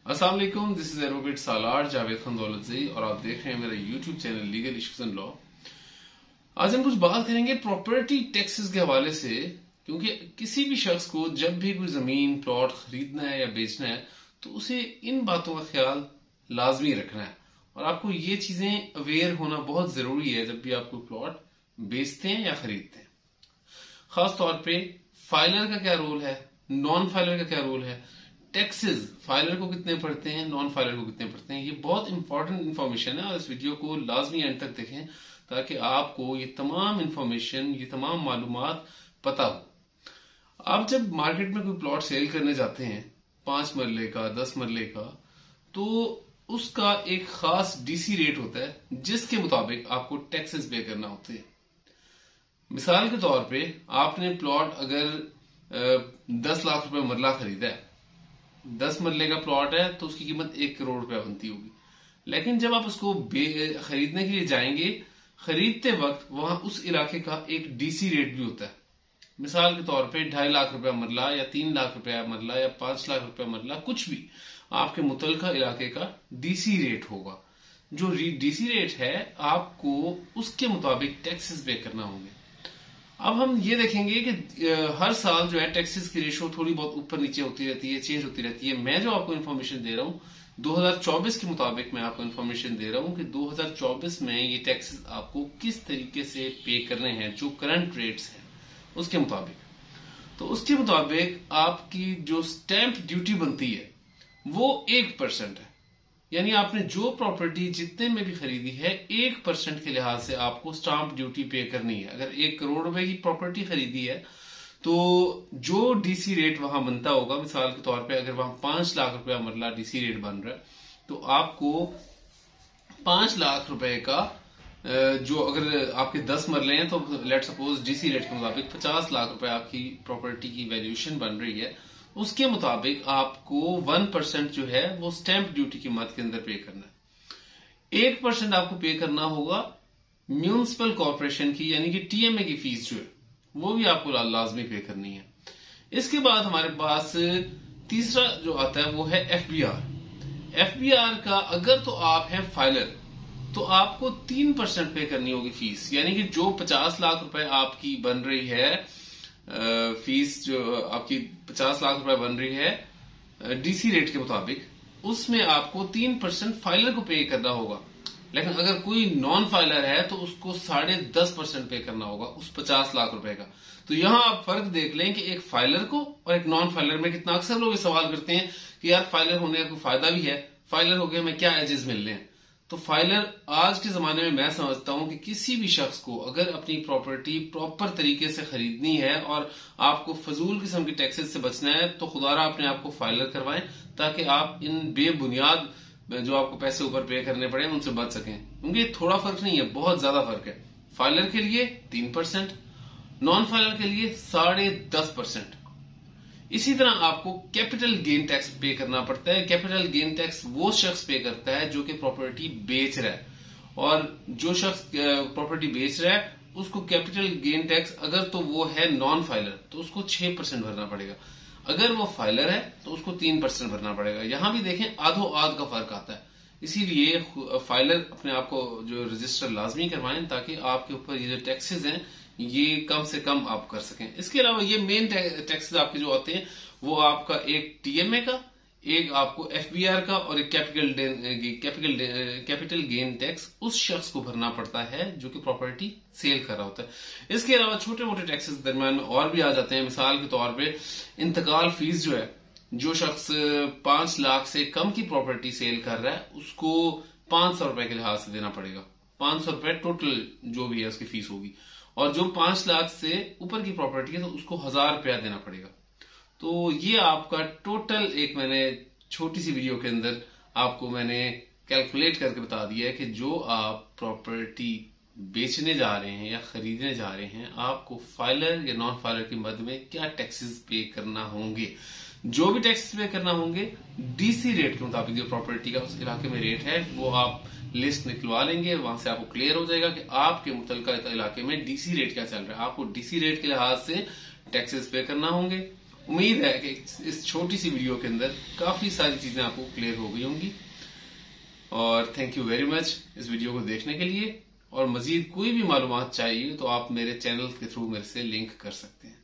अस्सलाम वालेकुम, this is advocate सालार जावेद खान दौलतज़ई और आप देख रहे हैं मेरा YouTube channel legal issues and law. आज हम कुछ बात करेंगे प्रॉपर्टी टैक्सेस के हवाले से, क्योंकि किसी भी शख्स को जब भी कोई जमीन प्लॉट खरीदना है या बेचना है तो उसे इन बातों का ख्याल लाजमी रखना है और आपको ये चीजें अवेयर होना बहुत जरूरी है जब भी आप कोई प्लॉट बेचते हैं या खरीदते हैं। खास तौर पे फाइलर का क्या रोल है, नॉन फाइलर का क्या रोल है, टैक्सेस फाइलर को कितने पड़ते हैं, नॉन फाइलर को कितने पड़ते हैं, ये बहुत इंपॉर्टेंट इन्फॉर्मेशन है और इस वीडियो को लाजमी एंड तक देखें ताकि आपको ये तमाम इन्फॉर्मेशन, ये तमाम मालूमात पता हो। आप जब मार्केट में कोई प्लॉट सेल करने जाते हैं 5 मरले का, 10 मरले का, तो उसका एक खास डीसी रेट होता है जिसके मुताबिक आपको टैक्सेस पे करना होते हैं। मिसाल के तौर पे आपने प्लॉट अगर 10 लाख रुपए मरला खरीदा है, 10 मरले का प्लॉट है तो उसकी कीमत 1 करोड़ रुपया बनती होगी। लेकिन जब आप उसको खरीदने के लिए जाएंगे, खरीदते वक्त वहां उस इलाके का एक डीसी रेट भी होता है। मिसाल के तौर पे 2.5 लाख रुपया मरला या 3 लाख रुपया मरला या 5 लाख रुपया मरला, कुछ भी आपके मुतलका इलाके का डीसी रेट होगा। जो डीसी रेट है आपको उसके मुताबिक टैक्सेस पे करना होंगे। अब हम ये देखेंगे कि हर साल जो है टैक्सेस की रेशो थोड़ी बहुत ऊपर नीचे होती रहती है, चेंज होती रहती है। मैं जो आपको इन्फॉर्मेशन दे रहा हूं 2024 के मुताबिक मैं आपको इन्फॉर्मेशन दे रहा हूं कि 2024 में ये टैक्सेस आपको किस तरीके से पे करने हैं, जो करंट रेट्स हैं उसके मुताबिक। तो उसके मुताबिक आपकी जो स्टैंप ड्यूटी बनती है वो 1% है। यानी आपने जो प्रॉपर्टी जितने में भी खरीदी है 1% के लिहाज से आपको स्टाम्प ड्यूटी पे करनी है। अगर 1 करोड़ रुपए की प्रॉपर्टी खरीदी है तो जो डीसी रेट वहां बनता होगा, मिसाल के तौर पे अगर वहां 5 लाख रुपया मरला डीसी रेट बन रहा है तो आपको 5 लाख रुपए का जो अगर आपके 10 मरले हैं तो लेट सपोज डीसी रेट के मुताबिक 50 लाख रुपए आपकी प्रॉपर्टी की वैल्यूएशन बन रही है, उसके मुताबिक आपको 1% जो है वो स्टैंप ड्यूटी की मद के अंदर पे करना है। 1% आपको पे करना होगा म्यूनिसिपल कॉर्पोरेशन की, यानी कि टीएमए की फीस जो है वो भी आपको लाजमी पे करनी है। इसके बाद हमारे पास तीसरा जो आता है वो है एफबीआर। एफबीआर का अगर तो आप हैं फाइलर तो आपको 3% पे करनी होगी फीस, यानी कि जो 50 लाख रुपए आपकी बन रही है फीस, जो आपकी 50 लाख रुपए बन रही है डीसी रेट के मुताबिक, उसमें आपको 3% फाइलर को पे करना होगा। लेकिन अगर कोई नॉन फाइलर है तो उसको 10.5% पे करना होगा उस 50 लाख रुपए का। तो यहां आप फर्क देख लें कि एक फाइलर को और एक नॉन फाइलर में कितना। अक्सर लोग ये सवाल करते हैं कि यार फाइलर होने का कोई फायदा भी है, फाइलर हो गया में क्या एजेस मिल रहे हैं। तो फाइलर आज के जमाने में मैं समझता हूं कि किसी भी शख्स को अगर अपनी प्रॉपर्टी प्रॉपर तरीके से खरीदनी है और आपको फजूल किस्म की टैक्सेस से बचना है तो खुदारा अपने आप को फाइलर करवाएं ताकि आप इन बेबुनियाद जो आपको पैसे ऊपर पे करने पड़े उनसे बच सकें। क्योंकि थोड़ा फर्क नहीं है, बहुत ज्यादा फर्क है। फाइलर के लिए 3%, नॉन फाइलर के लिए 10.5%। इसी तरह आपको कैपिटल गेन टैक्स पे करना पड़ता है। कैपिटल गेन टैक्स वो शख्स पे करता है जो कि प्रॉपर्टी बेच रहा है, और जो शख्स प्रॉपर्टी बेच रहा है उसको कैपिटल गेन टैक्स अगर तो वो है नॉन फाइलर तो उसको 6% भरना पड़ेगा, अगर वो फाइलर है तो उसको 3% भरना पड़ेगा। यहां भी देखें आधो आध का फर्क आता है। इसीलिए फाइलर अपने आप को जो रजिस्टर लाजमी करवाएं ताकि आपके ऊपर ये जो टैक्सेस हैं ये कम से कम आप कर सकें। इसके अलावा ये मेन टैक्सेस आपके जो आते हैं वो आपका एक टीएमए का, एक आपको एफबीआर का और एक कैपिटल गेन टैक्स उस शख्स को भरना पड़ता है जो कि प्रॉपर्टी सेल कर रहा होता है। इसके अलावा छोटे मोटे टैक्सेस दरम्यान में और भी आ जाते हैं। मिसाल के तौर पे इंतकाल फीस जो है, जो शख्स 5 लाख से कम की प्रॉपर्टी सेल कर रहा है उसको 500 रुपए के लिहाज से देना पड़ेगा। 500 रुपए टोटल जो भी है उसकी फीस होगी, और जो 5 लाख से ऊपर की प्रॉपर्टी है तो उसको 1000 रुपया देना पड़ेगा। तो ये आपका टोटल एक मैंने छोटी सी वीडियो के अंदर आपको मैंने कैलकुलेट करके बता दिया है कि जो आप प्रॉपर्टी बेचने जा रहे हैं या खरीदने जा रहे हैं आपको फाइलर या नॉन फाइलर की मद में क्या टैक्सेस पे करना होंगे। जो भी टैक्सेस पे करना होंगे डीसी रेट के मुताबिक, जो प्रॉपर्टी का उस इलाके में रेट है वो आप लिस्ट निकलवा लेंगे, वहां से आपको क्लियर हो जाएगा कि आपके मुतलका इलाके में डीसी रेट क्या चल रहा है। आपको डीसी रेट के लिहाज से टैक्सेस पे करना होंगे उम्मीद है कि इस छोटी सी वीडियो के अंदर काफी सारी चीजें आपको क्लियर हो गई होंगी। और थैंक यू वेरी मच इस वीडियो को देखने के लिए। और मजीद कोई भी मालूमात चाहिए तो आप मेरे चैनल के थ्रू मेरे से लिंक कर सकते हैं।